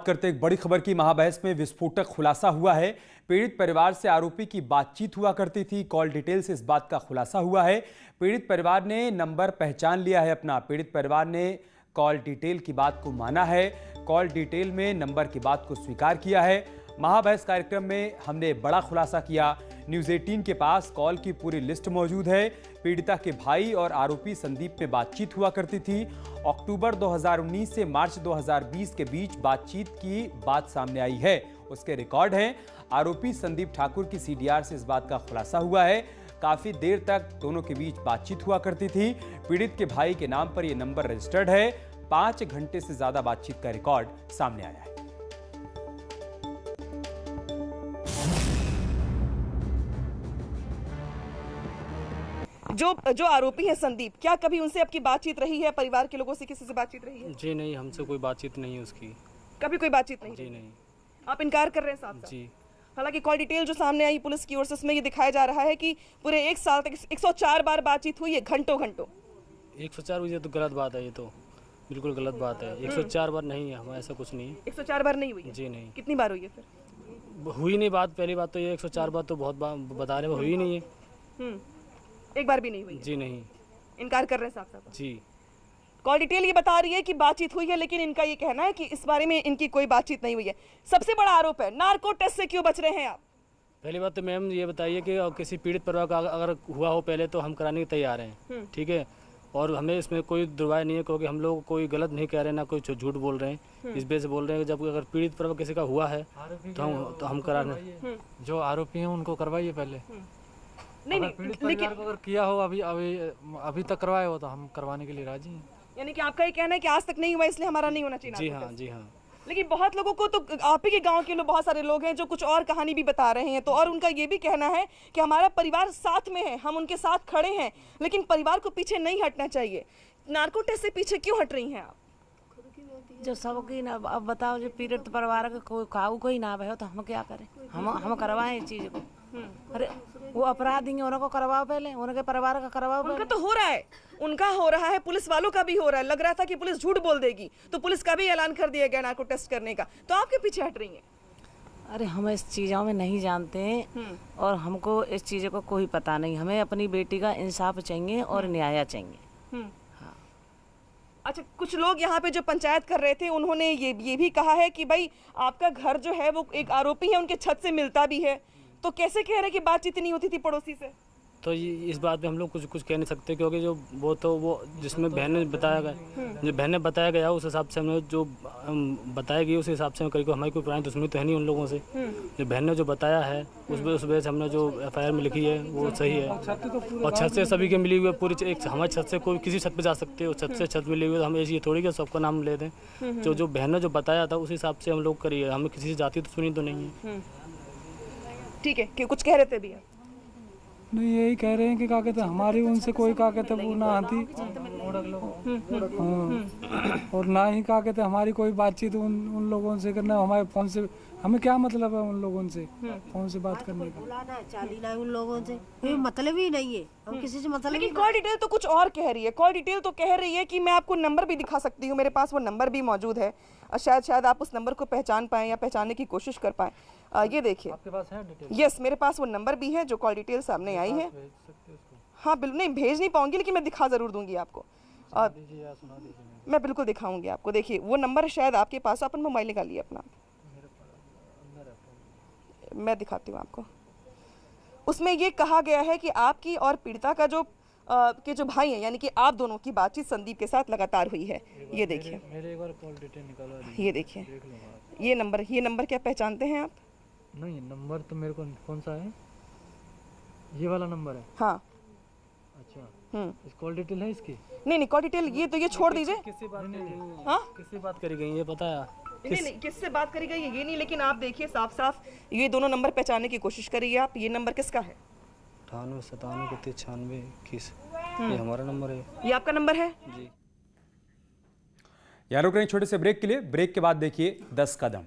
करते एक बड़ी खबर की महाबहस में विस्फोटक खुलासा हुआ है। पीड़ित परिवार से आरोपी की बातचीत हुआ करती थी। कॉल डिटेल से इस बात का खुलासा हुआ है। पीड़ित परिवार ने नंबर पहचान लिया है अपना। पीड़ित परिवार ने कॉल डिटेल की बात को माना है। कॉल डिटेल में नंबर की बात को स्वीकार किया है। महाबहस कार्यक्रम में हमने बड़ा खुलासा किया। न्यूज़ 18 के पास कॉल की पूरी लिस्ट मौजूद है। पीड़िता के भाई और आरोपी संदीप में बातचीत हुआ करती थी। अक्टूबर 2019 से मार्च 2020 के बीच बातचीत की बात सामने आई है, उसके रिकॉर्ड हैं। आरोपी संदीप ठाकुर की सीडीआर से इस बात का खुलासा हुआ है। काफी देर तक दोनों के बीच बातचीत हुआ करती थी। पीड़ित के भाई के नाम पर यह नंबर रजिस्टर्ड है। 5 घंटे से ज्यादा बातचीत का रिकॉर्ड सामने आया है। जो आरोपी है संदीप, क्या कभी उनसे आपकी बातचीत रही है? परिवार के लोगों से किसी से बातचीत रही है? जी नहीं, हमसे कोई बातचीत नहीं है उसकी। कभी कोई बातचीत नहीं? जी नहीं। आप इनकार कर रहे हैं साहब? जी। हालांकि कॉल डिटेल जो सामने आई पुलिस की ओर से, उसमें ये दिखाया जा रहा है कि पूरे 1 साल तक 104 बार बातचीत हुई है, घंटों 104 हुई है तो गलत बात है। ये तो बिल्कुल गलत बात है। 104 बार नहीं है, हमें ऐसा कुछ नहीं है। 104 बार नहीं हुई है? जी नहीं। कितनी बार हुई है फिर? हुई नहीं बात। पहली बात तो ये 104 बार तो बहुत बता रहे हैं, हुई नहीं है। एक बार भी नहीं हुई? जी नहीं। इनकार कर रहे हैं साहब? जी। कॉल डिटेल ये बता रही है कि बातचीत हुई है, लेकिन इनका ये कहना है कि इस बारे में इनकी कोई बातचीत नहीं हुई है। सबसे बड़ा आरोप है, नार्को टेस्ट से क्यों बच रहे हैं आप? पहली बात तो मैम ये बताइए कि किसी पीड़ित परिवार का अगर हुआ हो पहले तो हम कराने के तैयार हैं, ठीक है। और हमें इसमें कोई दुर्वाय नहीं है, क्योंकि हम लोग कोई गलत नहीं कह रहे, ना कोई झूठ बोल रहे हैं। इस वजह से बोल रहे हैं कि जब अगर पीड़ित परिवार किसी का हुआ है तो हम करा रहे। जो आरोपी हैं उनको करवाइए पहले। नहीं, पीड़ित परिवार को अगर किया हो अभी तक करवाए हो तो हम करवाने के लिए राजी हैं। यानी कि आपका ये कहना है कि आज तक नहीं हुआ इसलिए हमारा नहीं होना चाहिए? जी हाँ, जी हाँ। लेकिन बहुत लोगों को तो आप ही के गांव के लोग, बहुत सारे लोग हैं जो कुछ और कहानी भी बता रहे हैं, तो और उनका ये भी कहना है कि हमारा परिवार साथ में है, हम उनके साथ खड़े हैं, लेकिन परिवार को पीछे नहीं हटना चाहिए। नार्को टेस्ट से पीछे क्यों हट रही हैं आप? जो सबकी ना, अब बताओ, जो पीड़ित परिवार का कोई काऊ कोई ना है तो हम क्या करें? हम करवाएं इस चीज को? अरे वो अपराधी हैं, उनको करवाओ पहले, उनके परिवार का करवाओ। उनका तो हो रहा है, उनका हो रहा है, पुलिस वालों का भी हो रहा है। लग रहा था कि पुलिस झूठ बोल देगी, तो पुलिस का भी ऐलान कर दिया गया नार्को टेस्ट करने का, तो आपके पीछे हट रही हैं? अरे हम इस चीज़ों में नहीं जानते हैं और हमको इस चीज़ों का कोई पता नहीं। हमें अपनी बेटी का इंसाफ चाहिए और न्याय चाहिए। हाँ। अच्छा, कुछ लोग यहाँ पे जो पंचायत कर रहे थे, उन्होंने ये भी कहा है कि भाई आपका घर जो है वो एक आरोपी है उनके छत से मिलता भी है, तो कैसे कह रहे कि बातचीत नहीं होती थी पड़ोसी से? तो इस बात पे हम लोग कुछ कह नहीं सकते, क्योंकि जो वो जिसमें बहन ने बताया गया, जो बहन ने बताया गया उस हिसाब से हमने जो बताया गई उस हिसाब से कहीं हमारी कोई पुरानी दुश्मनी तो है नहीं उन लोगों से। जो बहन ने जो बताया है उस वजह से हमने जो FIR में लिखी है वो सही है। और छत से सभी के मिली हुई पूरी, एक हमारी छत से कोई किसी छत पे जा सकते हो, छत से छत मिली हुई, हम ये थोड़ी कि सबका नाम ले दें। जो बहन ने जो बताया था उस हिसाब से हम लोग करिए, हमें किसी से जाती दुश्मनी तो नहीं है। ठीक है, कि कुछ कह रहे थे भी आप? नहीं, यही कह रहे हैं कि क्या कहते हैं हमारी उनसे कोई क्या कहते वो ना आती, और ना ही क्या कहते हमारी कोई बातचीत उन लोगों से करना। हमारे फोन से हमें क्या मतलब है उन लोगों से फोन से बात करने का? उन लोगों से कोई मतलब ही नहीं है, हम किसी से मतलब। लेकिन कॉल डिटेल तो कुछ और कह रही है। कॉल डिटेल तो कह रही है कि मैं आपको नंबर भी दिखा सकती हूँ, मेरे पास वो नंबर भी मौजूद है, शायद आप उस नंबर को पहचान पाएं या पहचानने की कोशिश कर पाएं। ये देखिए, आपके पास है डिटेल? यस, मेरे पास वो नंबर भी है जो कॉल डिटेल सामने आई है। हाँ बिल्कुल, नहीं भेज नहीं पाऊंगी, लेकिन मैं दिखा जरूर दूंगी आपको। मैं बिल्कुल दिखाऊंगी आपको। देखिए वो नंबर शायद आपके पास, अपन मोबाइल निकालिए अपना, मैं दिखाती हूँ आपको। उसमें ये कहा गया है कि आपकी और पीड़िता का जो भाई हैं, यानी कि आप दोनों की बातचीत संदीप के साथ लगातार हुई है। ये देखिए, मेरे एक बार कॉल डिटेल निकालो। ये देखिए, ये नंबर क्या पहचानते हैं आप? नहीं, नंबर तो मेरे को कौन सा है? ये वाला नंबर है? हाँ। अच्छा, इस कॉल डिटेल है इसकी? नहीं, कॉल डिटेल ये छोड़ दीजिए। किससे बात करी गई ये पता है? नहीं, किससे बात करी गई ये नहीं, लेकिन आप देखिए साफ ये दोनों नंबर पहचानने की कोशिश करिए आप। ये नंबर किसका है? 98 97 93 21। ये हमारा नंबर है। ये आपका नंबर है? जी। यहाँ रुक रहे हैं छोटे से ब्रेक के लिए। ब्रेक के बाद देखिए 10 कदम।